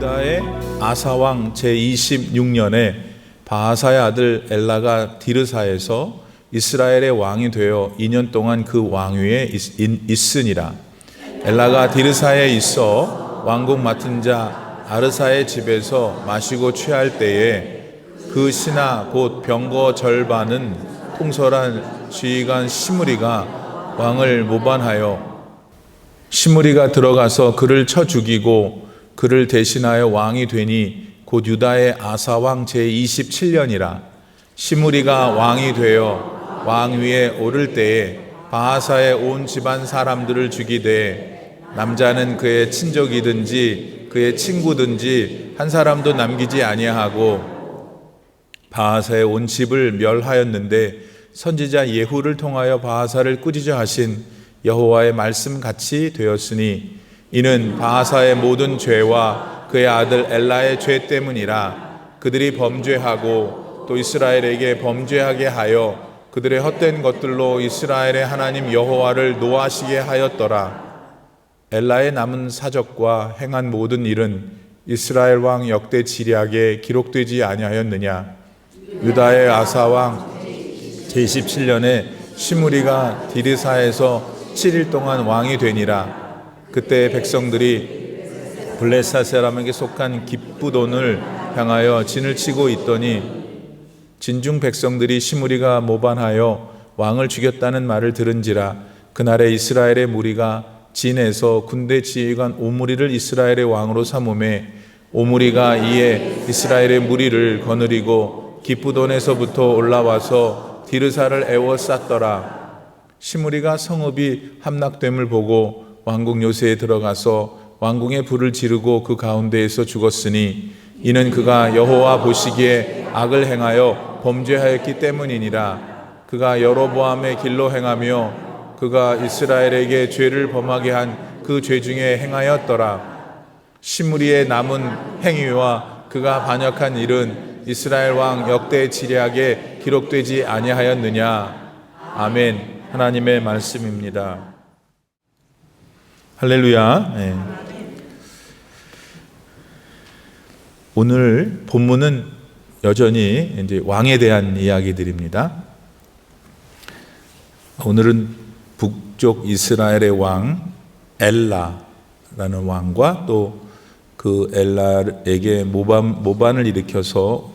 유다의 아사왕 제26년에 바하사의 아들 엘라가 디르사에서 이스라엘의 왕이 되어 2년 동안 그 왕위에 있으니라. 엘라가 디르사에 있어 왕국 맡은 자 아르사의 집에서 마시고 취할 때에 그 신하 곧 병거 절반은 통솔한 지휘관 시므리가 왕을 모반하여 시므리가 들어가서 그를 쳐 죽이고 그를 대신하여 왕이 되니 곧 유다의 아사왕 제27년이라. 시므리가 왕이 되어 왕위에 오를 때에 바하사의 온 집안 사람들을 죽이되 남자는 그의 친족이든지 그의 친구든지 한 사람도 남기지 아니하고 바하사의 온 집을 멸하였는데 선지자 예후를 통하여 바하사를 꾸짖어 하신 여호와의 말씀같이 되었으니 이는 바하사의 모든 죄와 그의 아들 엘라의 죄 때문이라. 그들이 범죄하고 또 이스라엘에게 범죄하게 하여 그들의 헛된 것들로 이스라엘의 하나님 여호와를 노하시게 하였더라. 엘라의 남은 사적과 행한 모든 일은 이스라엘 왕 역대 지략에 기록되지 아니하였느냐. 유다의 아사왕 제27년에 시므리가 디르사에서 7일 동안 왕이 되니라. 그때 백성들이 블레사 사람에게 속한 기쁘돈을 향하여 진을 치고 있더니 진중 백성들이 시므리가 모반하여 왕을 죽였다는 말을 들은지라. 그날에 이스라엘의 무리가 진에서 군대 지휘관 오므리를 이스라엘의 왕으로 삼음에 오므리가 이에 이스라엘의 무리를 거느리고 기쁘돈에서부터 올라와서 디르사를 에워쌌더라. 시므리가 성읍이 함락됨을 보고 왕궁 요새에 들어가서 왕궁에 불을 지르고 그 가운데에서 죽었으니 이는 그가 여호와 보시기에 악을 행하여 범죄하였기 때문이니라. 그가 여로보암의 길로 행하며 그가 이스라엘에게 죄를 범하게 한 그 죄 중에 행하였더라. 시므리의 남은 행위와 그가 반역한 일은 이스라엘 왕 역대 지략에 기록되지 아니하였느냐. 아멘. 하나님의 말씀입니다. 할렐루야. 네. 오늘 본문은 여전히 이제 왕에 대한 이야기들입니다. 오늘은 북쪽 이스라엘의 왕 엘라라는 왕과 또 그 엘라에게 모반을 일으켜서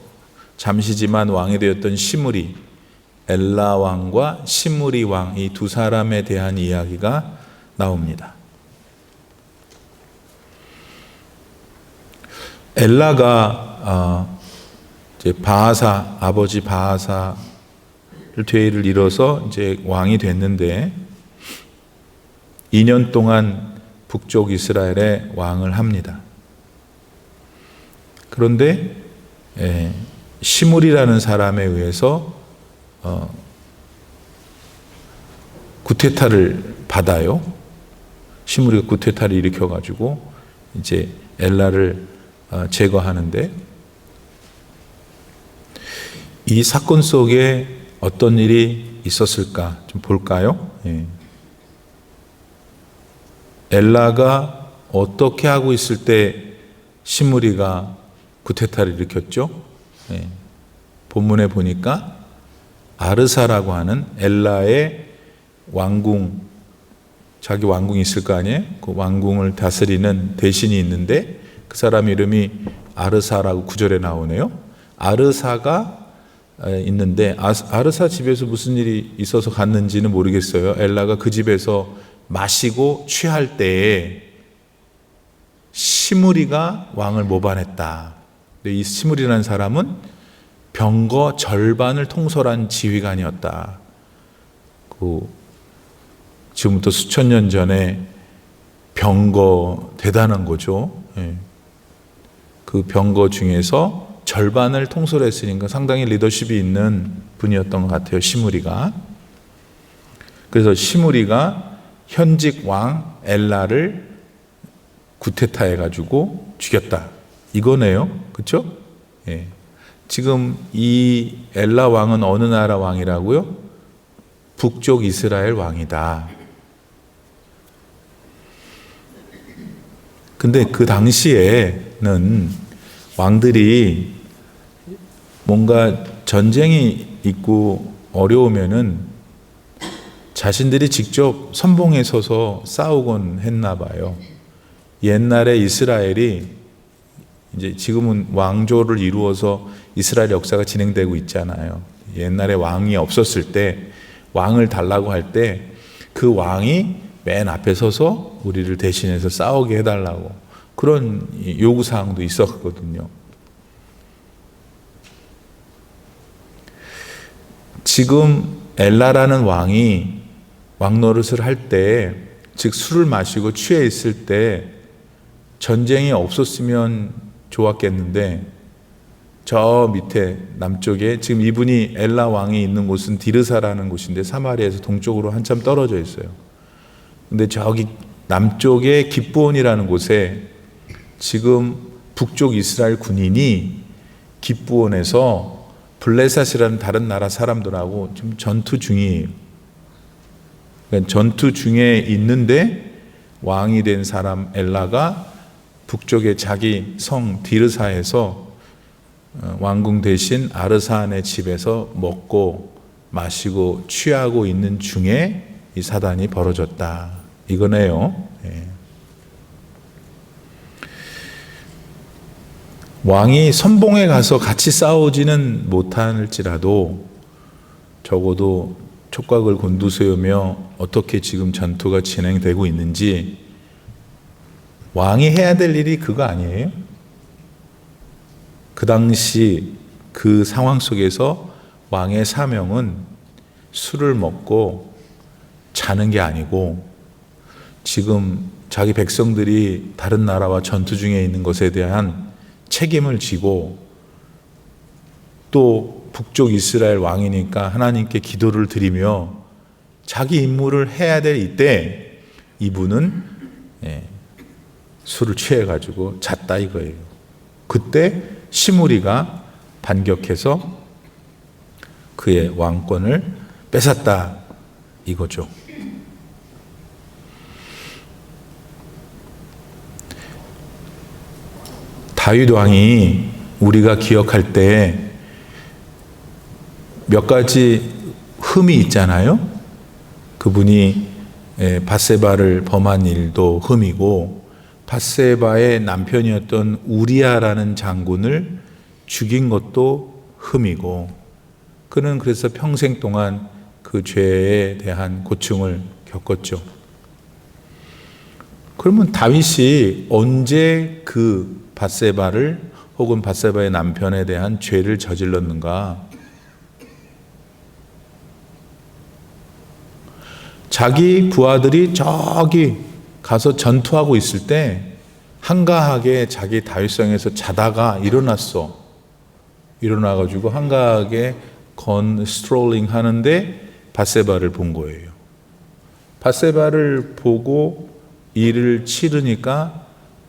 잠시지만 왕이 되었던 시므리, 엘라 왕과 시므리 왕, 이 두 사람에 대한 이야기가 나옵니다. 엘라가 이제 바하사, 아버지 바하사를 퇴위를 이뤄서 이제 왕이 됐는데 2년 동안 북쪽 이스라엘의 왕을 합니다. 그런데 시므리라는 사람에 의해서 구테타를 받아요. 시므리가 구테타를 일으켜가지고 이제 엘라를 제거하는데 이 사건 속에 어떤 일이 있었을까 좀 볼까요? 엘라가 어떻게 하고 있을 때 시므리가 구테타를 일으켰죠? 본문에 보니까 아르사라고 하는 엘라의 왕궁, 자기 왕궁이 있을 거 아니에요? 그 왕궁을 다스리는 대신이 있는데 그 사람 이름이 아르사라고 구절에 나오네요. 아르사가 있는데 아르사 집에서 무슨 일이 있어서 갔는지는 모르겠어요. 엘라가 그 집에서 마시고 취할 때에 시므리가 왕을 모반했다. 근데 이 시므리라는 사람은 병거 절반을 통솔한 지휘관이었다. 지금부터 수천 년 전에 병거 대단한 거죠. 그 병거 중에서 절반을 통솔했으니까 상당히 리더십이 있는 분이었던 것 같아요. 시므리가. 그래서 시므리가 현직 왕 엘라를 구테타해가지고 죽였다. 이거네요. 그렇죠? 지금 이 엘라 왕은 어느 나라 왕이라고요? 북쪽 이스라엘 왕이다. 근데 그 당시에 때는 왕들이 뭔가 전쟁이 있고 어려우면은 자신들이 직접 선봉에 서서 싸우곤 했나 봐요. 옛날에 이스라엘이 이제 지금은 왕조를 이루어서 이스라엘 역사가 진행되고 있잖아요. 옛날에 왕이 없었을 때 왕을 달라고 할 때 그 왕이 맨 앞에 서서 우리를 대신해서 싸우게 해달라고 그런 요구사항도 있었거든요. 지금 엘라라는 왕이 왕노릇을 할 때, 즉 술을 마시고 취해 있을 때 전쟁이 없었으면 좋았겠는데 저 밑에 남쪽에 지금 이분이 엘라 왕이 있는 곳은 디르사라는 곳인데 사마리아에서 동쪽으로 한참 떨어져 있어요. 근데 저기 남쪽에 깁브온이라는 곳에 지금 북쪽 이스라엘 군인이 깁브온에서 블레셋이라는 다른 나라 사람들하고 좀 전투 중이에요. 그러니까 전투 중에 있는데 왕이 된 사람 엘라가 북쪽에 자기 성 디르사에서 왕궁 대신 아르사안의 집에서 먹고 마시고 취하고 있는 중에 이 사단이 벌어졌다. 이거네요. 왕이 선봉에 가서 같이 싸우지는 못할지라도 적어도 촉각을 곤두세우며 어떻게 지금 전투가 진행되고 있는지 왕이 해야 될 일이 그거 아니에요? 그 당시 그 상황 속에서 왕의 사명은 술을 먹고 자는 게 아니고 지금 자기 백성들이 다른 나라와 전투 중에 있는 것에 대한 책임을 지고 또 북쪽 이스라엘 왕이니까 하나님께 기도를 드리며 자기 임무를 해야 될 이때 이분은 술을 취해가지고 잤다 이거예요. 그때 시므리가 반격해서 그의 왕권을 뺏었다 이거죠. 다윗 왕이 우리가 기억할 때 몇 가지 흠이 있잖아요. 그분이 밧세바를 범한 일도 흠이고 밧세바의 남편이었던 우리아라는 장군을 죽인 것도 흠이고 그는 그래서 평생 동안 그 죄에 대한 고충을 겪었죠. 그러면 다윗이 언제 그 밧세바를 혹은 밧세바의 남편에 대한 죄를 저질렀는가? 자기 부하들이 저기 가서 전투하고 있을 때 한가하게 자기 다윗성에서 자다가 일어났어. 일어나가지고 한가하게 스트롤링 하는데 밧세바를 본 거예요. 밧세바를 보고 일을 치르니까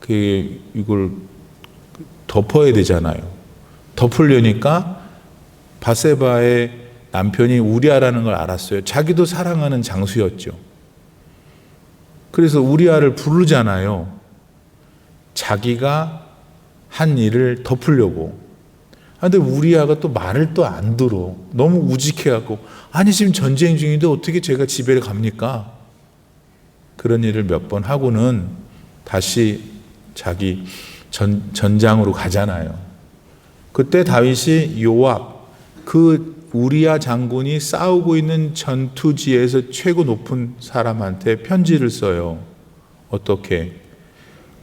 이걸 덮어야 되잖아요. 덮으려니까 밧세바의 남편이 우리아라는 걸 알았어요. 자기도 사랑하는 장수였죠. 그래서 우리아를 부르잖아요. 자기가 한 일을 덮으려고. 근데 우리아가 또 말을 또 안 들어. 너무 우직해갖고 아니 지금 전쟁 중인데 어떻게 제가 집에 갑니까? 그런 일을 몇 번 하고는 다시 자기 전장으로 가잖아요. 그때 다윗이 요압 그 우리아 장군이 싸우고 있는 전투지에서 최고 높은 사람한테 편지를 써요. 어떻게?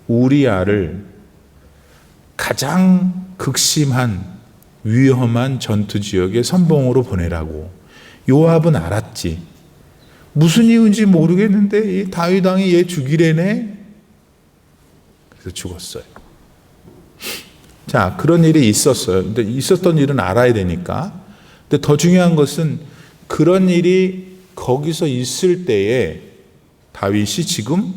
우리아를 가장 극심한 위험한 전투지역에 선봉으로 보내라고. 요압은 알았지. 무슨 이유인지 모르겠는데 이 다윗 왕이 얘 죽이래네. 그래서 죽었어요. 자, 그런 일이 있었어요. 근데 있었던 일은 알아야 되니까. 근데 더 중요한 것은 그런 일이 거기서 있을 때에 다윗이 지금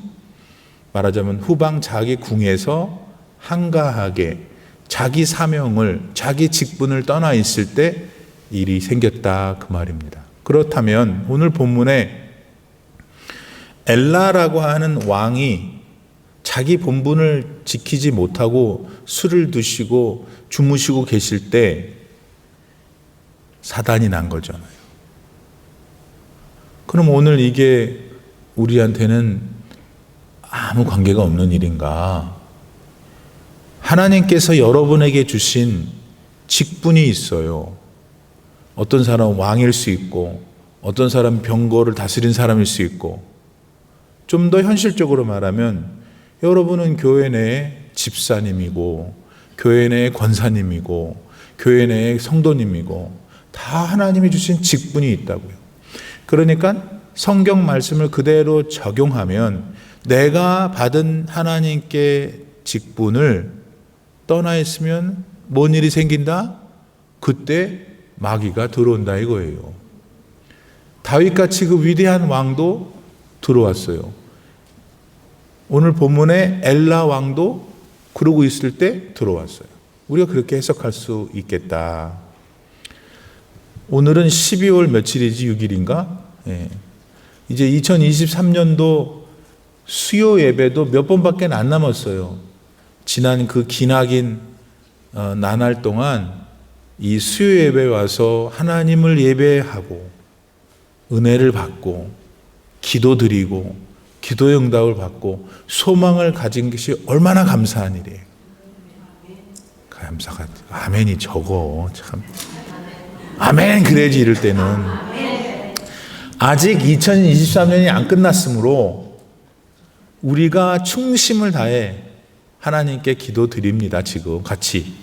말하자면 후방 자기 궁에서 한가하게 자기 사명을, 자기 직분을 떠나 있을 때 일이 생겼다 그 말입니다. 그렇다면 오늘 본문에 엘라라고 하는 왕이 자기 본분을 지키지 못하고 술을 드시고 주무시고 계실 때 사단이 난 거잖아요. 그럼 오늘 이게 우리한테는 아무 관계가 없는 일인가? 하나님께서 여러분에게 주신 직분이 있어요. 어떤 사람은 왕일 수 있고, 어떤 사람은 병거를 다스린 사람일 수 있고, 좀 더 현실적으로 말하면 여러분은 교회 내 집사님이고, 교회 내 권사님이고, 교회 내 성도님이고, 다 하나님이 주신 직분이 있다고요. 그러니까 성경 말씀을 그대로 적용하면 내가 받은 하나님께 직분을 떠나 있으면 뭔 일이 생긴다? 그때 마귀가 들어온다 이거예요. 다윗같이 그 위대한 왕도 들어왔어요. 오늘 본문에 엘라 왕도 그러고 있을 때 들어왔어요. 우리가 그렇게 해석할 수 있겠다. 오늘은 12월 며칠이지? 6일인가? 예. 이제 2023년도 수요 예배도 몇 번밖에 안 남았어요. 지난 그 기나긴 나날 동안 이 수요 예배에 와서 하나님을 예배하고 은혜를 받고 기도드리고 기도의 응답을 받고 소망을 가진 것이 얼마나 감사한 일이에요. 감사가 아멘이 적어 참. 아멘 그래야지 이럴 때는. 아직 2023년이 안 끝났으므로 우리가 충심을 다해 하나님께 기도드립니다. 지금 같이.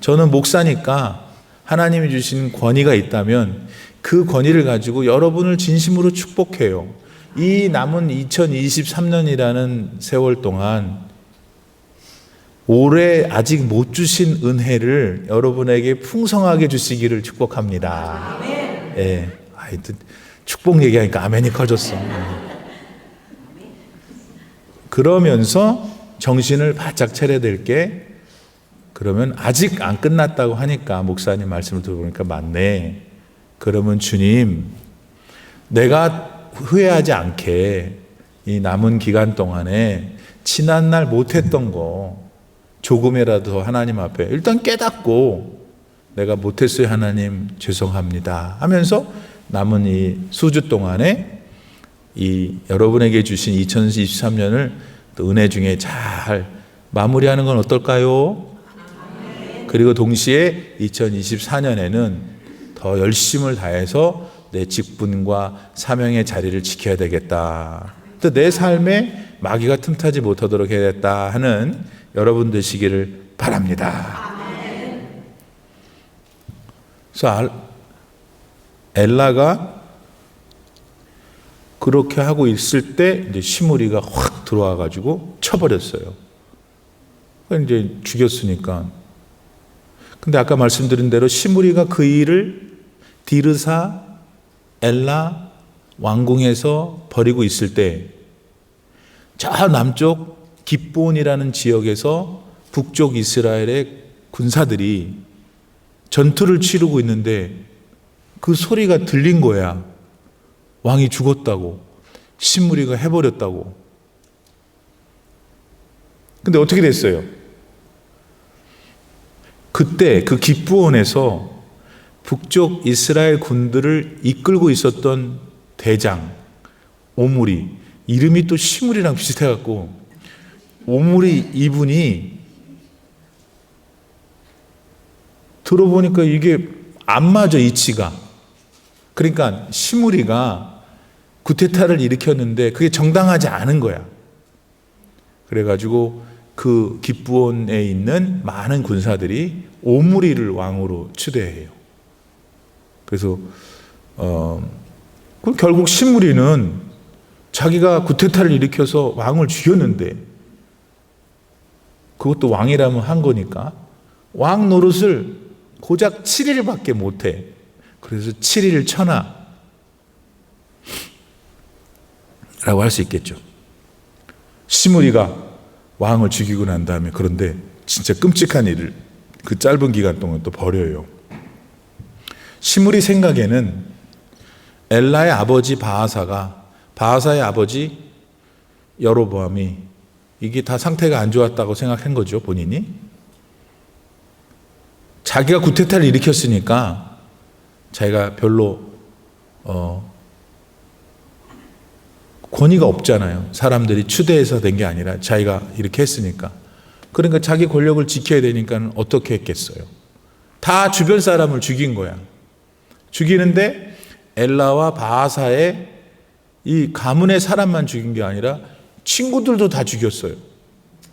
저는 목사니까 하나님이 주신 권위가 있다면 그 권위를 가지고 여러분을 진심으로 축복해요. 이 남은 2023년이라는 세월 동안 올해 아직 못 주신 은혜를 여러분에게 풍성하게 주시기를 축복합니다. 예. 하여튼 축복 얘기하니까 아멘이 커졌어. 그러면서 정신을 바짝 차려야 될 게, 그러면 아직 안 끝났다고 하니까 목사님 말씀을 들어보니까 맞네. 그러면 주님, 내가 후회하지 않게 이 남은 기간 동안에 지난날 못했던 거 조금이라도 하나님 앞에 일단 깨닫고 내가 못했어요 하나님 죄송합니다 하면서 남은 이 수주 동안에 이 여러분에게 주신 2023년을 또 은혜 중에 잘 마무리하는 건 어떨까요? 그리고 동시에 2024년에는 더 열심을 다해서 내 직분과 사명의 자리를 지켜야 되겠다. 또 내 삶에 마귀가 틈타지 못하도록 해야겠다 하는 여러분 되시기를 바랍니다. 그래서 엘라가 그렇게 하고 있을 때 이제 시므리가 확 들어와 가지고 쳐버렸어요. 이제 죽였으니까. 근데 아까 말씀드린 대로 시므리가 그 일을 디르사 엘라 왕궁에서 벌이고 있을 때 저 남쪽 깁본이라는 지역에서 북쪽 이스라엘의 군사들이 전투를 치르고 있는데 그 소리가 들린 거야. 왕이 죽었다고, 시므리가 해버렸다고. 근데 어떻게 됐어요? 그때 그 깁본에서 북쪽 이스라엘 군들을 이끌고 있었던 대장 오므리, 이름이 또 시므리랑 비슷해갖고 오므리 이분이 들어보니까 이게 안 맞아, 이치가. 그러니까 시므리가 구테타를 일으켰는데 그게 정당하지 않은 거야. 그래가지고 그 깁본에 있는 많은 군사들이 오므리를 왕으로 추대해요. 그래서 결국 시므리는 자기가 구테타를 일으켜서 왕을 죽였는데, 그것도 왕이라면 한 거니까 왕 노릇을 고작 7일밖에 못해. 그래서 7일 천하 라고 할 수 있겠죠. 시므리가 왕을 죽이고 난 다음에, 그런데 진짜 끔찍한 일을 그 짧은 기간 동안 또 벌여요. 시므리 생각에는 엘라의 아버지 바하사의 아버지 여로보암이 이게 다 상태가 안 좋았다고 생각한 거죠, 본인이. 자기가 구테타를 일으켰으니까 자기가 별로 권위가 없잖아요. 사람들이 추대해서 된 게 아니라 자기가 이렇게 했으니까. 그러니까 자기 권력을 지켜야 되니까 어떻게 했겠어요. 다 주변 사람을 죽인 거야. 죽이는데 엘라와 바하사의 이 가문의 사람만 죽인 게 아니라 친구들도 다 죽였어요.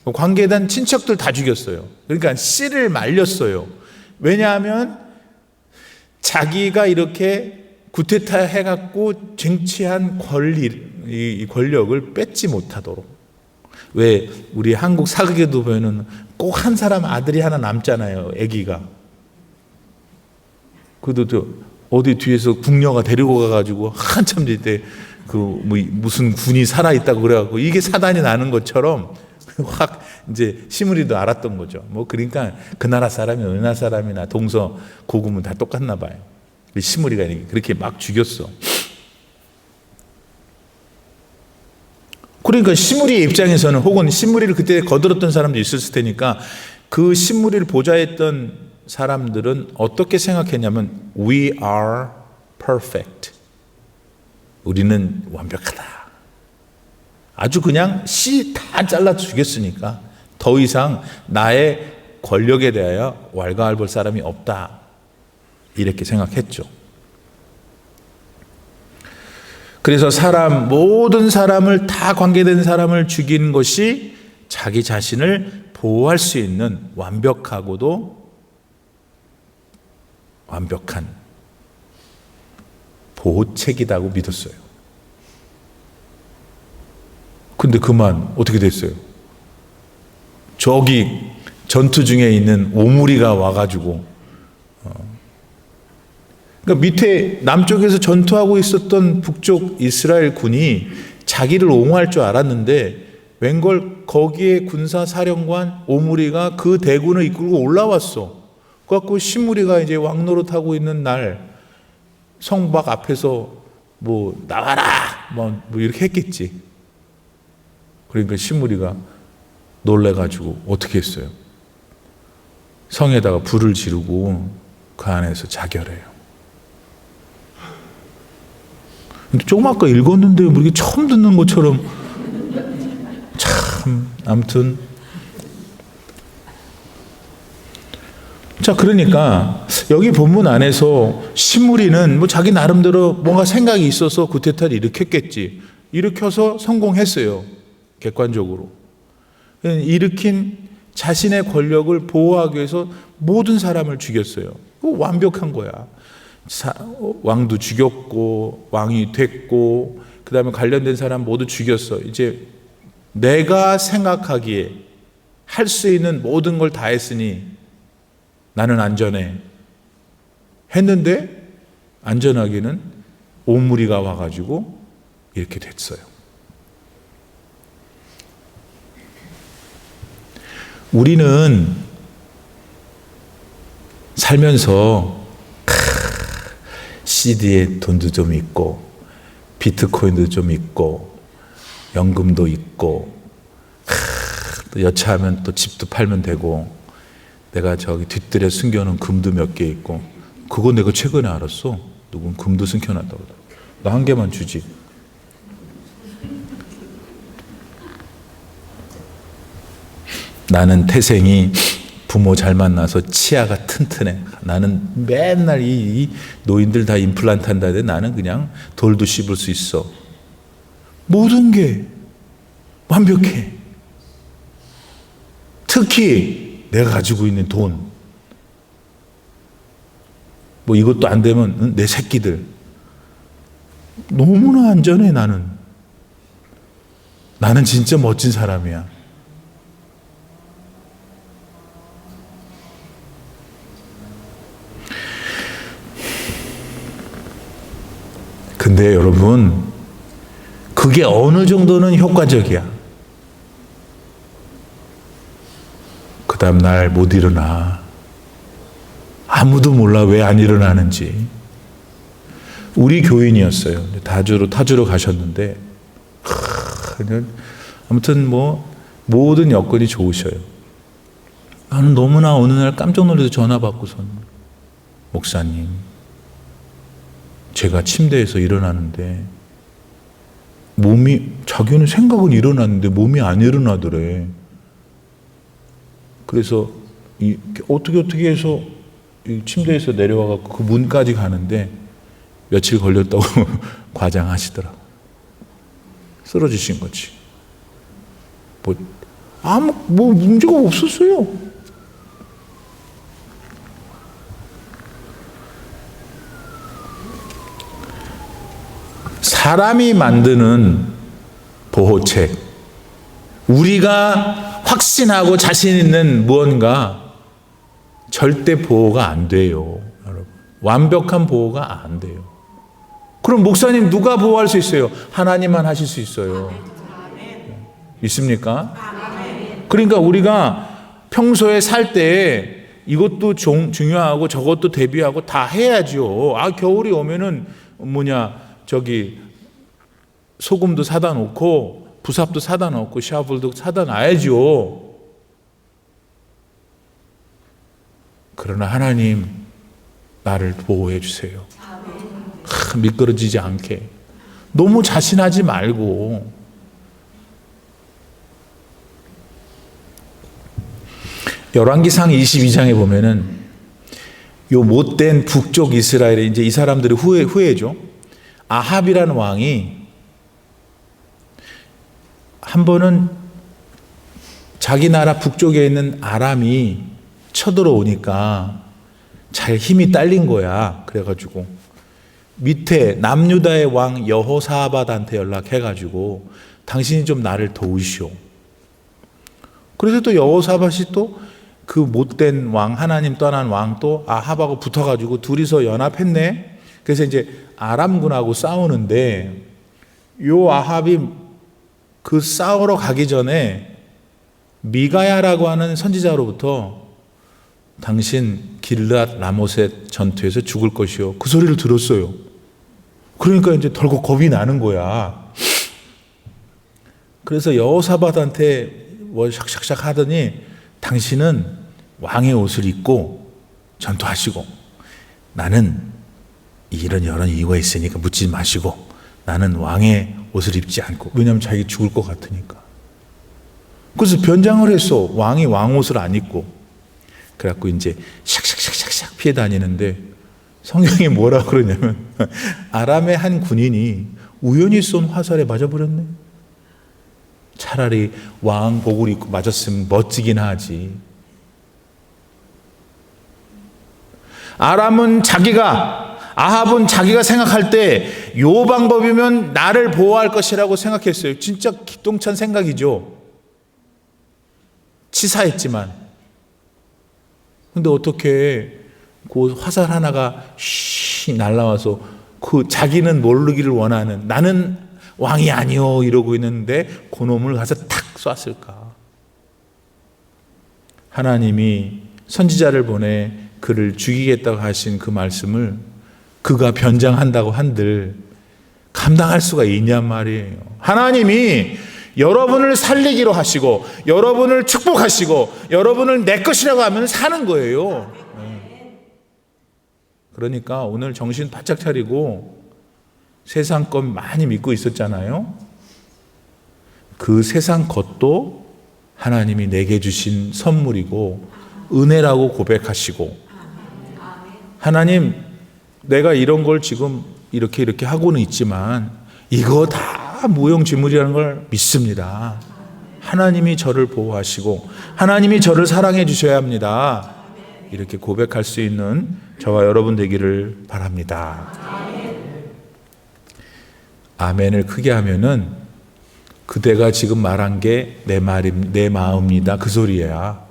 관계된 친척들 다 죽였어요. 그러니까 씨를 말렸어요. 왜냐하면 자기가 이렇게 구테타 해갖고 쟁취한 이 권력을 뺏지 못하도록. 왜 우리 한국 사극에도 보면은 꼭 한 사람 아들이 하나 남잖아요. 아기가. 그래도 어디 뒤에서 궁녀가 데리고 가가지고 한참 때 그 무슨 군이 살아 있다고 그래갖고 이게 사단이 나는 것처럼 확 이제 시므리도 알았던 거죠. 뭐 그러니까 그 나라 사람이 어느 나라 사람이나 동서 고금은 다 똑같나 봐요. 시므리가 그렇게 막 죽였어. 그러니까 시므리의 입장에서는, 혹은 시므리를 그때 거들었던 사람도 있었을 테니까, 그 시므리를 보좌했던 사람들은 어떻게 생각했냐면 We are perfect. 우리는 완벽하다. 아주 그냥 씨 다 잘라 죽였으니까 더 이상 나의 권력에 대하여 왈가왈부할 사람이 없다. 이렇게 생각했죠. 그래서 모든 사람을, 다 관계된 사람을 죽인 것이 자기 자신을 보호할 수 있는 완벽하고도 완벽한 보호책이라고 믿었어요. 근데 그만 어떻게 됐어요? 저기 전투 중에 있는 오므리가 와가지고, 그러니까 밑에 남쪽에서 전투하고 있었던 북쪽 이스라엘 군이 자기를 옹호할 줄 알았는데, 웬걸 거기에 군사사령관 오므리가 그 대군을 이끌고 올라왔어. 그래갖고 시므리가 이제 왕노릇하고 있는 날 성박 앞에서 뭐 나와라 뭐 이렇게 했겠지. 그러니까 시므리가 놀래가지고 어떻게 했어요? 성에다가 불을 지르고 그 안에서 자결해요. 조금 아까 읽었는데 뭐 이렇게 처음 듣는 것처럼, 참, 아무튼. 자, 그러니까 여기 본문 안에서 시므리는 뭐 자기 나름대로 뭔가 생각이 있어서 구테타를 일으켰겠지. 일으켜서 성공했어요. 객관적으로. 일으킨 자신의 권력을 보호하기 위해서 모든 사람을 죽였어요. 완벽한 거야. 왕도 죽였고 왕이 됐고 그 다음에 관련된 사람 모두 죽였어. 이제 내가 생각하기에 할 수 있는 모든 걸 다 했으니 나는 안전해 했는데, 안전하기는 오므리가 와가지고 이렇게 됐어요. 우리는 살면서 CD에 돈도 좀 있고 비트코인도 좀 있고 연금도 있고 또 여차하면 또 집도 팔면 되고, 내가 저기 뒷뜰에 숨겨놓은 금도 몇 개 있고, 그거 내가 최근에 알았어. 누군 금도 숨겨놨다고. 나 한 개만 주지. 나는 태생이 부모 잘 만나서 치아가 튼튼해. 나는 맨날 이 노인들 다 임플란트 한다는데 나는 그냥 돌도 씹을 수 있어. 모든 게 완벽해. 특히 내가 가지고 있는 돈, 뭐 이것도 안 되면 내 새끼들, 너무나 안전해. 나는 진짜 멋진 사람이야. 근데 여러분, 그게 어느 정도는 효과적이야. 그 다음 날 못 일어나. 아무도 몰라 왜 안 일어나는지. 우리 교인이었어요. 타주로 가셨는데, 아무튼 뭐 모든 여건이 좋으셔요. 나는 너무나 어느 날 깜짝 놀라서 전화 받고선, 목사님, 제가 침대에서 일어나는데 자기는 생각은 일어났는데 몸이 안 일어나더래. 그래서 어떻게 해서 이 침대에서 내려와갖고 그 문까지 가는데 며칠 걸렸다고 과장하시더라고. 쓰러지신 거지. 뭐 문제가 없었어요. 사람이 만드는 보호책, 우리가 확신하고 자신 있는 무언가 절대 보호가 안 돼요, 여러분. 완벽한 보호가 안 돼요. 그럼 목사님 누가 보호할 수 있어요? 하나님만 하실 수 있어요. 믿습니까? 그러니까 우리가 평소에 살 때 이것도 중요하고 저것도 대비하고 다 해야죠. 겨울이 오면은 소금도 사다 놓고 부삽도 사다 놓고 샤블도 사다 놔야죠. 그러나 하나님, 나를 보호해 주세요. 미끄러지지 않게. 너무 자신하지 말고. 열왕기상 22장에 보면은 요 못된 북쪽 이스라엘에 이제 이 사람들이 후예죠. 아합이라는 왕이 한 번은 자기 나라 북쪽에 있는 아람이 쳐들어오니까 잘 힘이 딸린 거야. 그래가지고 밑에 남유다의 왕 여호사밧한테 연락해가지고 당신이 좀 나를 도우시오. 그래서 또 여호사밧이 또 그 못된 왕, 하나님 떠난 왕 또 아합하고 붙어가지고 둘이서 연합했네. 그래서 이제 아람군하고 싸우는데 요 아합이 그 싸우러 가기 전에 미가야라고 하는 선지자로부터 당신 길르앗 라모셋 전투에서 죽을 것이요, 그 소리를 들었어요. 그러니까 이제 덜컥 겁이 나는 거야. 그래서 여호사밧한테 샥샥샥 하더니 당신은 왕의 옷을 입고 전투하시고 나는 이런 이유가 있으니까 묻지 마시고 나는 왕의 옷을 입지 않고, 왜냐하면 자기 죽을 것 같으니까. 그래서 변장을 했어. 왕이 왕옷을 안 입고. 그래갖고 이제 샥샥샥샥 피해 다니는데 성경이 뭐라 그러냐면 아람의 한 군인이 우연히 쏜 화살에 맞아버렸네. 차라리 왕복을 입고 맞았으면 멋지긴 하지. 아합은 자기가 생각할 때 요 방법이면 나를 보호할 것이라고 생각했어요. 진짜 기똥찬 생각이죠. 치사했지만. 근데 어떻게 그 화살 하나가 날라와서 자기는 모르기를 원하는, 나는 왕이 아니요 이러고 있는데 그놈을 가서 탁 쐈을까. 하나님이 선지자를 보내 그를 죽이겠다고 하신 그 말씀을 그가 변장한다고 한들 감당할 수가 있냔 말이에요. 하나님이 여러분을 살리기로 하시고 여러분을 축복하시고 여러분을 내 것이라고 하면 사는 거예요. 그러니까 오늘 정신 바짝 차리고, 세상 것 많이 믿고 있었잖아요. 그 세상 것도 하나님이 내게 주신 선물이고 은혜라고 고백하시고, 하나님, 내가 이런 걸 지금 이렇게 하고는 있지만 이거 다 무용지물이라는 걸 믿습니다. 하나님이 저를 보호하시고 하나님이 저를 사랑해 주셔야 합니다. 이렇게 고백할 수 있는 저와 여러분 되기를 바랍니다. 아멘을 크게 하면은 그대가 지금 말한 게 내 마음이다, 그 소리야.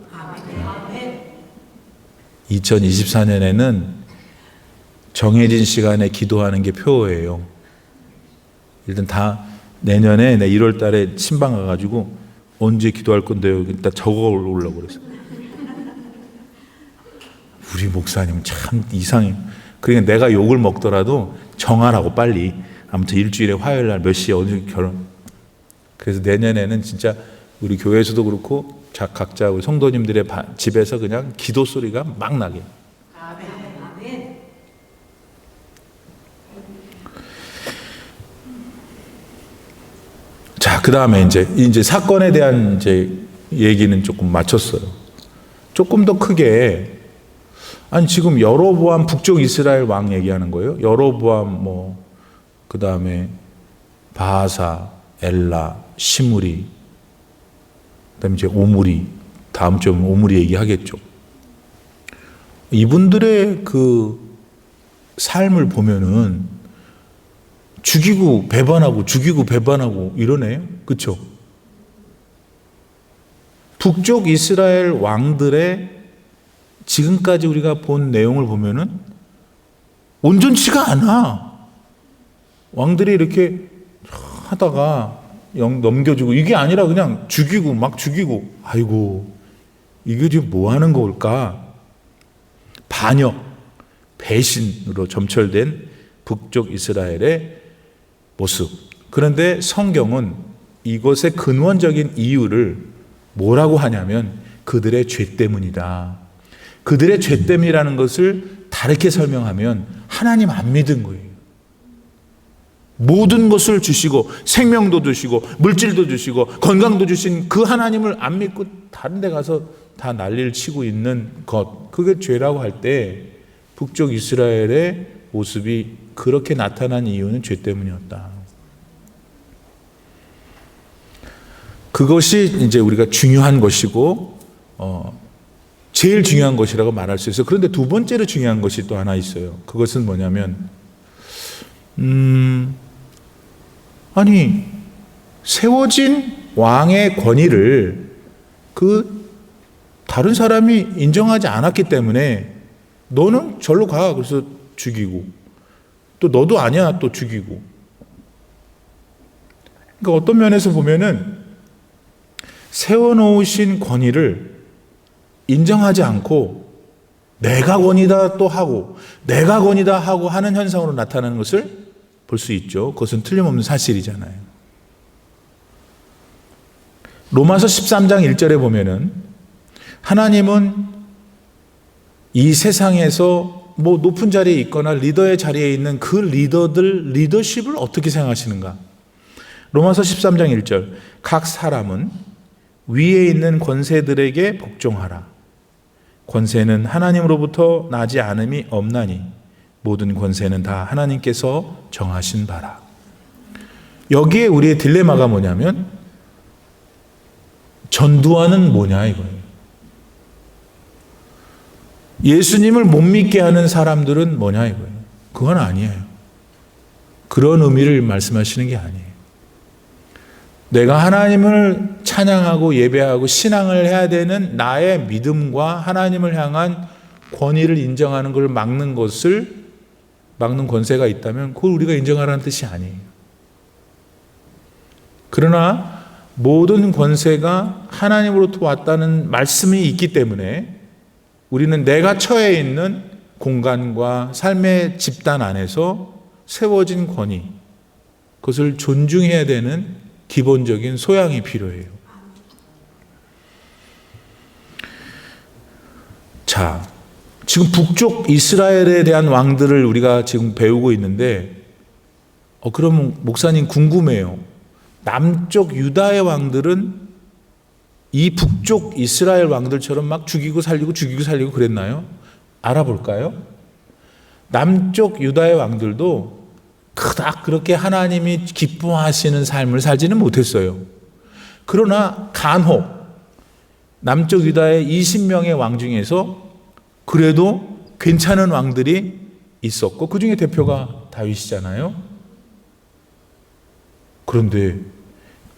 2024년에는 정해진 시간에 기도하는 게 표예요. 일단 다 내년에 1월 달에 친방 가가지고 언제 기도할 건데요? 일단 적어 오려고 그랬어요. 우리 목사님 참 이상해. 그러니까 내가 욕을 먹더라도 정하라고 빨리. 아무튼 일주일에 화요일 날 몇 시에 어디 결혼. 그래서 내년에는 진짜 우리 교회에서도 그렇고 각자 우리 성도님들의 집에서 그냥 기도 소리가 막 나게. 자, 그 다음에 이제 사건에 대한 얘기는 조금 마쳤어요. 조금 더 크게, 아니, 지금 여로보암 북쪽 이스라엘 왕 얘기하는 거예요. 여로보암, 그 다음에 바하사, 엘라, 시므리, 그 다음에 이제 오므리, 다음 주에 오므리 얘기하겠죠. 이분들의 그 삶을 보면은 죽이고 배반하고 이러네요. 그렇죠? 북쪽 이스라엘 왕들의 지금까지 우리가 본 내용을 보면은 온전치가 않아. 왕들이 이렇게 하다가 넘겨주고 이게 아니라 그냥 막 죽이고 아이고 이게 지금 뭐 하는 걸까? 반역, 배신으로 점철된 북쪽 이스라엘의 모습. 그런데 성경은 이것의 근원적인 이유를 뭐라고 하냐면 그들의 죄 때문이다. 그들의 죄 때문이라는 것을 다르게 설명하면 하나님 안 믿은 거예요. 모든 것을 주시고 생명도 주시고 물질도 주시고 건강도 주신 그 하나님을 안 믿고 다른 데 가서 다 난리를 치고 있는 것, 그게 죄라고 할 때 북쪽 이스라엘의 모습이 그렇게 나타난 이유는 죄 때문이었다. 그것이 이제 우리가 중요한 것이고 제일 중요한 것이라고 말할 수 있어요. 그런데 두 번째로 중요한 것이 또 하나 있어요. 그것은 뭐냐면 아니 세워진 왕의 권위를 그 다른 사람이 인정하지 않았기 때문에 너는 절로 가. 그래서 죽이고 또 너도 아니야. 또 죽이고. 그러니까 어떤 면에서 보면은 세워놓으신 권위를 인정하지 않고 내가 권위다 또 하고 내가 권위다 하고 하는 현상으로 나타나는 것을 볼 수 있죠. 그것은 틀림없는 사실이잖아요. 로마서 13장 1절에 보면은 하나님은 이 세상에서 높은 자리에 있거나 리더의 자리에 있는 그 리더십을 어떻게 생각하시는가? 로마서 13장 1절 각 사람은 위에 있는 권세들에게 복종하라. 권세는 하나님으로부터 나지 않음이 없나니 모든 권세는 다 하나님께서 정하신 바라. 여기에 우리의 딜레마가 뭐냐면 전두환은 뭐냐 이거예요. 예수님을 못 믿게 하는 사람들은 뭐냐 이거예요. 그건 아니에요. 그런 의미를 말씀하시는 게 아니에요. 내가 하나님을 찬양하고 예배하고 신앙을 해야 되는 나의 믿음과 하나님을 향한 권위를 인정하는 걸 막는 권세가 있다면 그걸 우리가 인정하라는 뜻이 아니에요. 그러나 모든 권세가 하나님으로부터 왔다는 말씀이 있기 때문에 우리는 내가 처해 있는 공간과 삶의 집단 안에서 세워진 권위, 그것을 존중해야 되는 기본적인 소양이 필요해요. 자, 지금 북쪽 이스라엘에 대한 왕들을 우리가 지금 배우고 있는데 그러면 목사님 궁금해요. 남쪽 유다의 왕들은 이 북쪽 이스라엘 왕들처럼 막 죽이고 살리고 그랬나요? 알아볼까요? 남쪽 유다의 왕들도 그닥 그렇게 하나님이 기뻐하시는 삶을 살지는 못했어요. 그러나 간혹 남쪽 유다의 20명의 왕 중에서 그래도 괜찮은 왕들이 있었고 그 중에 대표가 다윗이잖아요. 그런데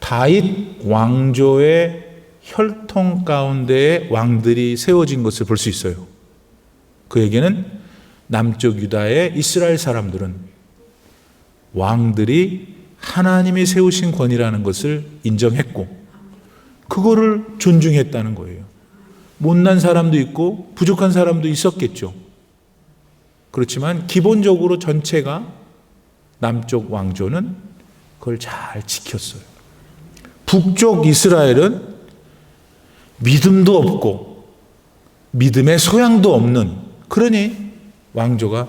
다윗 왕조의 혈통 가운데에 왕들이 세워진 것을 볼 수 있어요. 그에게는 남쪽 유다의 이스라엘 사람들은 왕들이 하나님이 세우신 권위라는 것을 인정했고 그거를 존중했다는 거예요. 못난 사람도 있고 부족한 사람도 있었겠죠. 그렇지만 기본적으로 전체가 남쪽 왕조는 그걸 잘 지켰어요. 북쪽 이스라엘은 믿음도 없고 믿음의 소양도 없는, 그러니 왕조가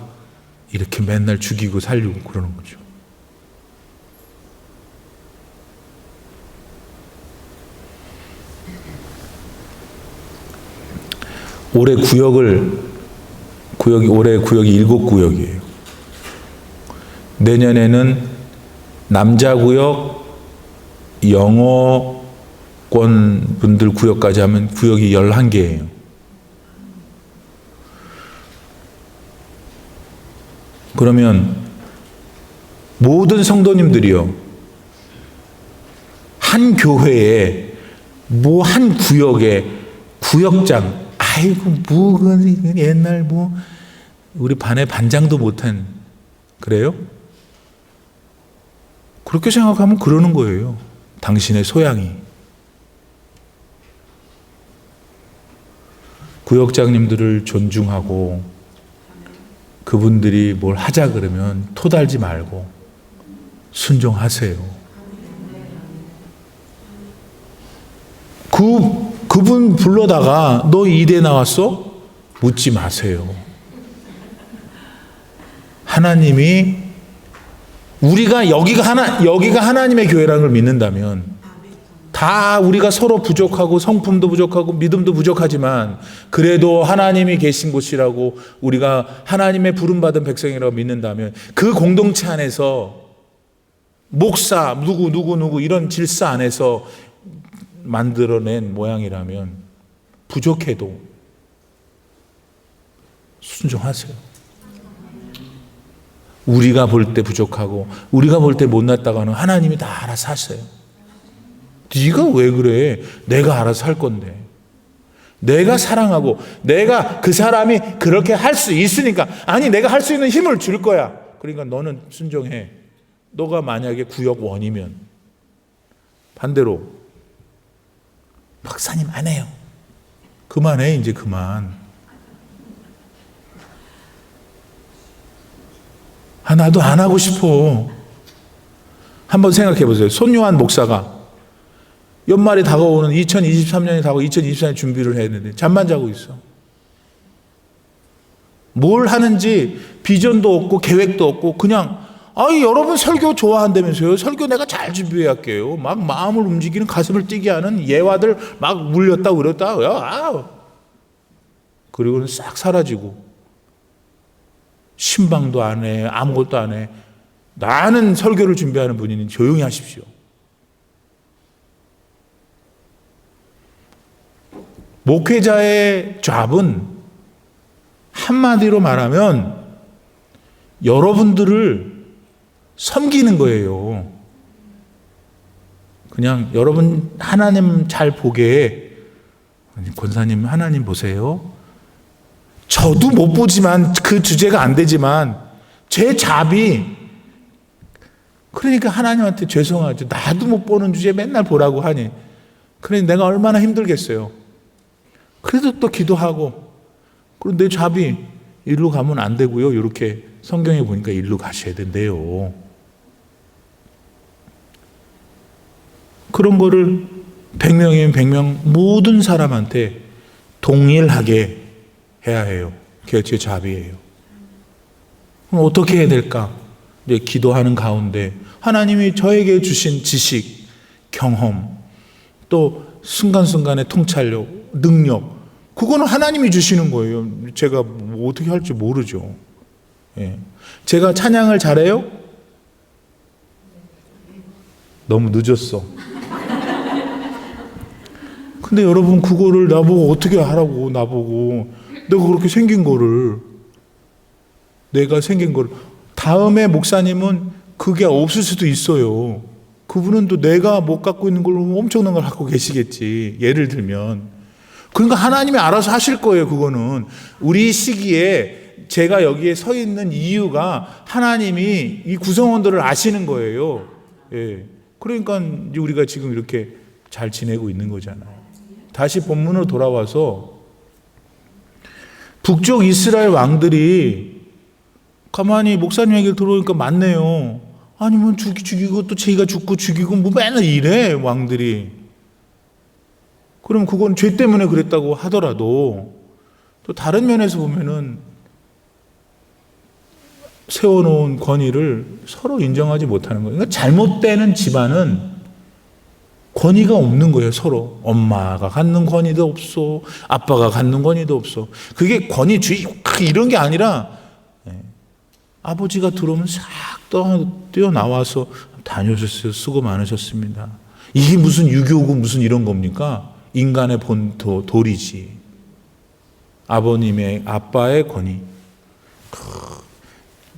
이렇게 맨날 죽이고 살리고 그러는 거죠. 올해 올해 구역이 7구역이에요. 내년에는 남자 구역, 영어권 분들 구역까지 하면 구역이 11개예요. 그러면 모든 성도님들이요, 한 교회에 뭐 한 구역에 구역장, 아이고 뭐 옛날 뭐 우리 반에 반장도 못한, 그래요? 그렇게 생각하면 그러는 거예요. 당신의 소양이. 구역장님들을 존중하고 그분들이 뭘 하자 그러면 토달지 말고 순종하세요. 그분 불러다가 너 이대 나왔어? 묻지 마세요. 하나님이, 우리가 여기가 하나님의 교회라는 걸 믿는다면, 다 우리가 서로 부족하고 성품도 부족하고 믿음도 부족하지만 그래도 하나님이 계신 곳이라고, 우리가 하나님의 부름받은 백성이라고 믿는다면, 그 공동체 안에서 목사 누구 이런 질서 안에서 만들어낸 모양이라면 부족해도 순종하세요. 우리가 볼 때 부족하고 우리가 볼 때 못났다고 하는 하나님이 다 알아서 하세요. 네가 왜 그래? 내가 알아서 할 건데. 내가 사랑하고 내가 그 사람이 그렇게 할 수 있으니까, 아니 내가 할 수 있는 힘을 줄 거야. 그러니까 너는 순종해. 너가 만약에 구역 원이면. 반대로 박사님 안 해요. 그만해, 이제 그만. 나도 안 하고 싶어. 한번 생각해 보세요. 손요한 목사가 연말이 다가오는 2023년이 다가오고 2024년 준비를 해야 되는데 잠만 자고 있어. 뭘 하는지 비전도 없고 계획도 없고, 그냥 여러분 설교 좋아한다면서요. 설교 내가 잘 준비해 할게요. 막 마음을 움직이는, 가슴을 뛰게 하는 예화들 막 물렸다 그랬다. 그리고는 싹 사라지고 신방도 안 해, 아무것도 안 해. 나는 설교를 준비하는 분이니 조용히 하십시오. 목회자의 잡은 한마디로 말하면 여러분들을 섬기는 거예요. 그냥 여러분 하나님 잘 보게, 권사님 하나님 보세요. 저도 못 보지만, 그 주제가 안 되지만 제 잡이, 그러니까 하나님한테 죄송하죠. 나도 못 보는 주제 맨날 보라고 하니. 그러니 내가 얼마나 힘들겠어요. 그래도 또 기도하고, 그럼 내 잡이 일로 가면 안 되고요. 이렇게 성경에 보니까 일로 가셔야 된대요. 그런 거를 100명이면 100명 모든 사람한테 동일하게 해야 해요. 그게 제 잡이에요. 그럼 어떻게 해야 될까? 이제 기도하는 가운데 하나님이 저에게 주신 지식, 경험, 또 순간순간의 통찰력, 능력, 그거는 하나님이 주시는 거예요. 제가 뭐 어떻게 할지 모르죠. 예. 제가 찬양을 잘해요? 너무 늦었어. 근데 여러분, 그거를 나보고 어떻게 하라고, 나보고. 내가 그렇게 생긴 거를, 다음에 목사님은 그게 없을 수도 있어요. 그분은 또 내가 못 갖고 있는 걸 엄청난 걸 갖고 계시겠지. 예를 들면. 그러니까 하나님이 알아서 하실 거예요. 그거는 우리 시기에 제가 여기에 서 있는 이유가 하나님이 이 구성원들을 아시는 거예요. 예. 그러니까 이제 우리가 지금 이렇게 잘 지내고 있는 거잖아요. 다시 본문으로 돌아와서 북쪽 이스라엘 왕들이 가만히 목사님 얘기를 들어보니까 맞네요. 아니면 죽이고 또 자기가 죽고 죽이고 뭐 맨날 이래, 왕들이. 그럼 그건 죄 때문에 그랬다고 하더라도 또 다른 면에서 보면은 세워놓은 권위를 서로 인정하지 못하는 거예요. 그러니까 잘못되는 집안은 권위가 없는 거예요, 서로. 엄마가 갖는 권위도 없어, 아빠가 갖는 권위도 없어. 그게 권위주의 이런 게 아니라 아버지가 들어오면 싹 뛰어나와서 다녀오셨어요. 수고 많으셨습니다. 이게 무슨 유교고 무슨 이런 겁니까? 인간의 본토, 도리지. 아빠의 권위.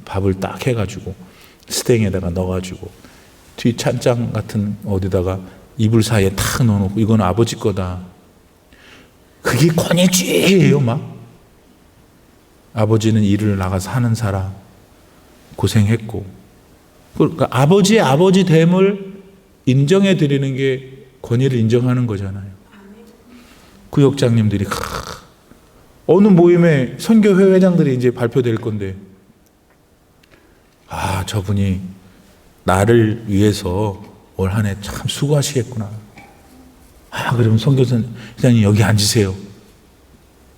밥을 딱 해가지고 스탱에다가 넣어가지고 뒤 찬장 같은 어디다가 이불 사이에 탁 넣어놓고 이건 아버지 거다. 그게 권위주의예요, 막. 아버지는 일을 나가서 하는 사람 고생했고, 그러니까 아버지의 아버지됨을 인정해 드리는 게 권위를 인정하는 거잖아요. 구역장님들이 어느 모임에 선교회 회장들이 이제 발표될 건데, 저분이 나를 위해서 올 한 해 참 수고하시겠구나. 그러면 선교사님 여기 앉으세요.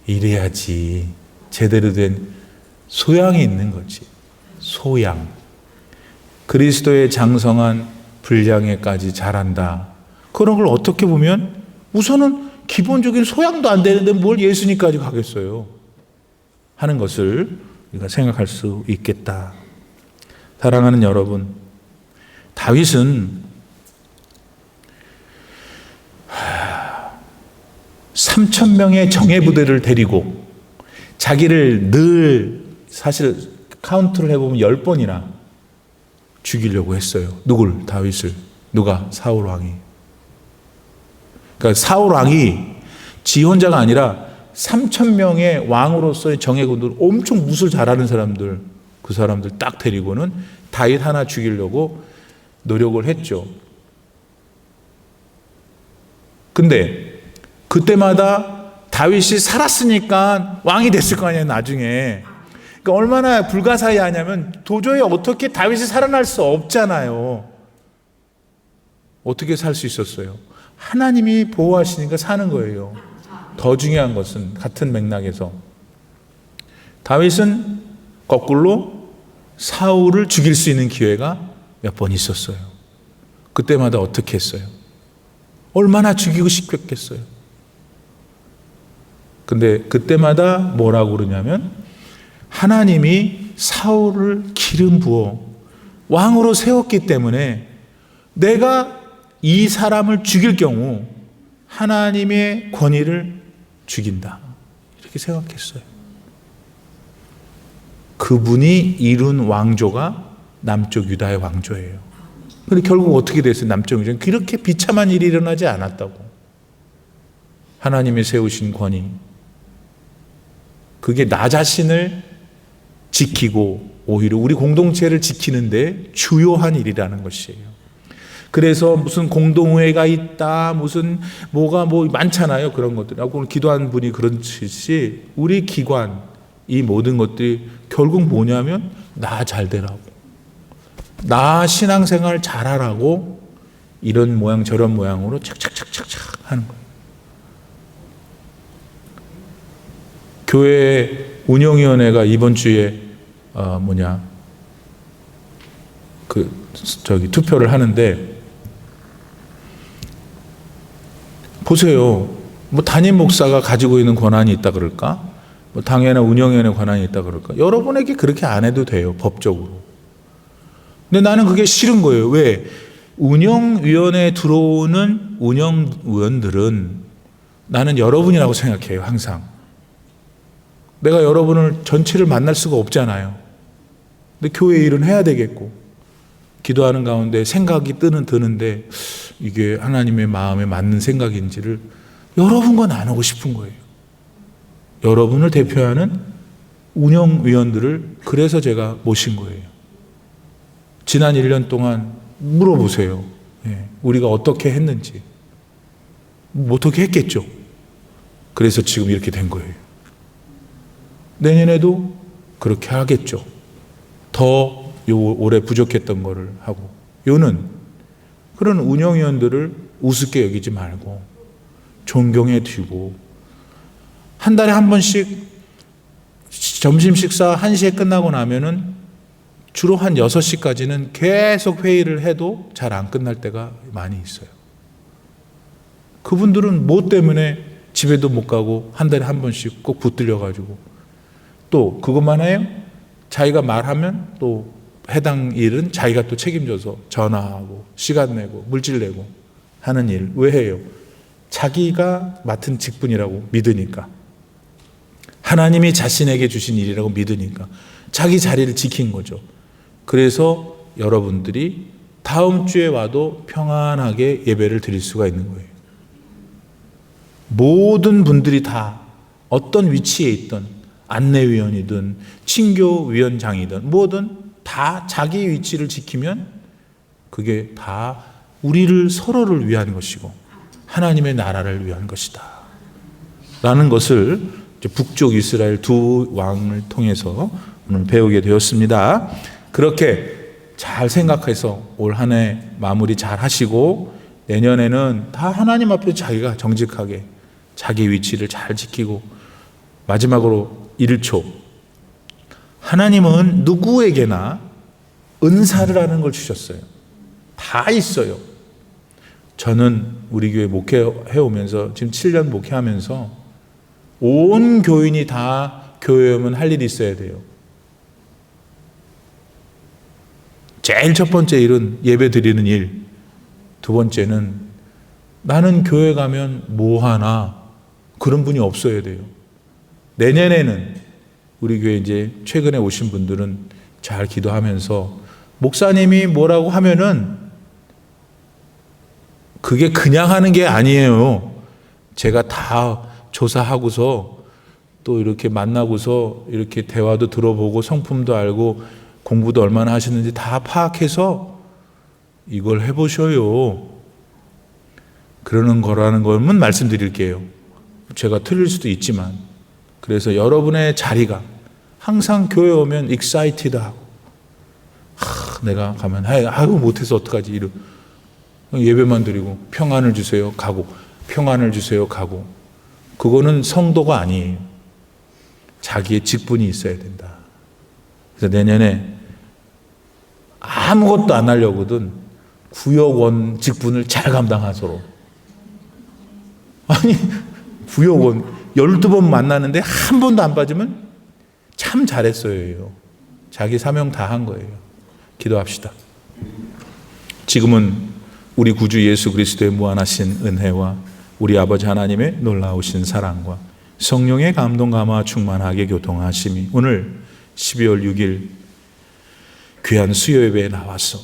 이래야지 제대로 된 소양이 있는 거지. 소양. 그리스도의 장성한 분량에까지 자란다. 그런 걸 어떻게 보면 우선은 기본적인 소양도 안 되는데 뭘 예수님까지 가겠어요 하는 것을 우리가 생각할 수 있겠다. 사랑하는 여러분, 다윗은 3,000명의 정예부대를 데리고 자기를 늘 사실 카운트를 해보면 10번이나 죽이려고 했어요. 누굴? 다윗을. 누가? 사울 왕이. 그러니까 사울 왕이 지 혼자가 아니라 3,000명의 왕으로서의 정예군들, 엄청 무술 잘하는 사람들, 그 사람들 딱 데리고는 다윗 하나 죽이려고 노력을 했죠. 근데 그때마다 다윗이 살았으니까 왕이 됐을 거 아니에요, 나중에. 그러니까 얼마나 불가사의하냐면 도저히 어떻게 다윗이 살아날 수 없잖아요. 어떻게 살 수 있었어요? 하나님이 보호하시니까 사는 거예요. 더 중요한 것은 같은 맥락에서 다윗은 거꾸로 사울을 죽일 수 있는 기회가 몇 번 있었어요. 그때마다 어떻게 했어요? 얼마나 죽이고 싶겠어요. 근데 그때마다 뭐라고 그러냐면 하나님이 사울을 기름 부어 왕으로 세웠기 때문에 내가 이 사람을 죽일 경우 하나님의 권위를 죽인다. 이렇게 생각했어요. 그분이 이룬 왕조가 남쪽 유다의 왕조예요. 그런데 결국 어떻게 됐어요? 남쪽 유다는 그렇게 비참한 일이 일어나지 않았다고. 하나님이 세우신 권위, 그게 나 자신을 지키고 오히려 우리 공동체를 지키는데 주요한 일이라는 것이에요. 그래서 무슨 공동회가 있다, 무슨 뭐가 많잖아요. 그런 것들. 오늘 기도한 분이 그렇듯이 우리 기관, 이 모든 것들이 결국 뭐냐면 나 잘 되라고, 나 신앙생활 잘하라고 이런 모양 저런 모양으로 착착착착착 하는 거예요. 교회 운영위원회가 이번 주에 투표를 하는데 보세요. 담임 목사가 가지고 있는 권한이 있다 그럴까? 당회나 운영위원회 권한이 있다 그럴까? 여러분에게 그렇게 안 해도 돼요, 법적으로. 근데 나는 그게 싫은 거예요. 왜? 운영위원회에 들어오는 운영위원들은 나는 여러분이라고 생각해요, 항상. 내가 여러분을 전체를 만날 수가 없잖아요. 근데 교회 일은 해야 되겠고, 기도하는 가운데 생각이 드는데 이게 하나님의 마음에 맞는 생각인지를 여러분과 나누고 싶은 거예요. 여러분을 대표하는 운영위원들을 그래서 제가 모신 거예요. 지난 1년 동안 물어보세요. 우리가 어떻게 했는지. 어떻게 했겠죠. 그래서 지금 이렇게 된 거예요. 내년에도 그렇게 하겠죠. 더 올해 부족했던 거를 하고. 요는 그런 운영위원들을 우습게 여기지 말고 존경해 주고, 한 달에 한 번씩 점심 식사 1시에 끝나고 나면은 주로 한 6시까지는 계속 회의를 해도 잘 안 끝날 때가 많이 있어요. 그분들은 뭐 때문에 집에도 못 가고 한 달에 한 번씩 꼭 붙들려 가지고, 또 그것만 해요? 자기가 말하면 또 해당 일은 자기가 또 책임져서 전화하고 시간 내고 물질 내고 하는 일. 왜 해요? 자기가 맡은 직분이라고 믿으니까, 하나님이 자신에게 주신 일이라고 믿으니까 자기 자리를 지킨 거죠. 그래서 여러분들이 다음 주에 와도 평안하게 예배를 드릴 수가 있는 거예요. 모든 분들이 다 어떤 위치에 있든, 안내위원이든 친교위원장이든 뭐든 다 자기 위치를 지키면 그게 다 우리를, 서로를 위한 것이고 하나님의 나라를 위한 것이다 라는 것을 북쪽 이스라엘 두 왕을 통해서 오늘 배우게 되었습니다. 그렇게 잘 생각해서 올 한 해 마무리 잘 하시고, 내년에는 다 하나님 앞에 자기가 정직하게 자기 위치를 잘 지키고, 마지막으로 1초, 하나님은 누구에게나 은사를 하는 걸 주셨어요. 다 있어요. 저는 우리 교회 목회해 오면서 지금 7년 목회하면서 온 교인이 다 교회 오면 할 일이 있어야 돼요. 제일 첫 번째 일은 예배 드리는 일, 두 번째는 나는 교회 가면 뭐 하나, 그런 분이 없어야 돼요. 내년에는 우리 교회 이제 최근에 오신 분들은 잘 기도하면서 목사님이 뭐라고 하면은 그게 그냥 하는 게 아니에요. 제가 다 조사하고서 또 이렇게 만나고서 이렇게 대화도 들어보고 성품도 알고 공부도 얼마나 하시는지 다 파악해서 이걸 해보셔요. 그러는 거라는 것만 말씀드릴게요. 제가 틀릴 수도 있지만, 그래서 여러분의 자리가 항상 교회 오면 익사이티드하고, 내가 가면 아유 못해서 어떡하지, 이러 예배만 드리고 평안을 주세요 가고, 평안을 주세요 가고, 그거는 성도가 아니에요. 자기의 직분이 있어야 된다. 그래서 내년에 아무것도 안 하려거든 구역원 직분을 잘 감당하도록. 아니 구역원 12번 만나는데 한 번도 안 빠지면 참 잘했어요. 자기 사명 다 한 거예요. 기도합시다. 지금은 우리 구주 예수 그리스도의 무한하신 은혜와 우리 아버지 하나님의 놀라우신 사랑과 성령의 감동 감화 충만하게 교통하심이 오늘 12월 6일 귀한 수요 예배에 나와서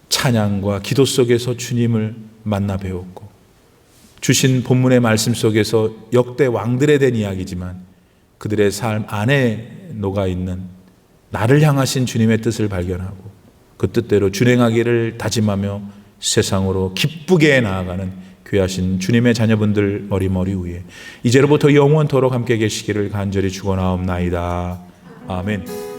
찬양과 기도 속에서 주님을 만나 배웠고, 주신 본문의 말씀 속에서 역대 왕들에 대한 이야기지만 그들의 삶 안에 녹아있는 나를 향하신 주님의 뜻을 발견하고 그 뜻대로 준행하기를 다짐하며 세상으로 기쁘게 나아가는 귀하신 주님의 자녀분들 머리 위에 이제로부터 영원토록 함께 계시기를 간절히 축원하옵나이다. 아멘.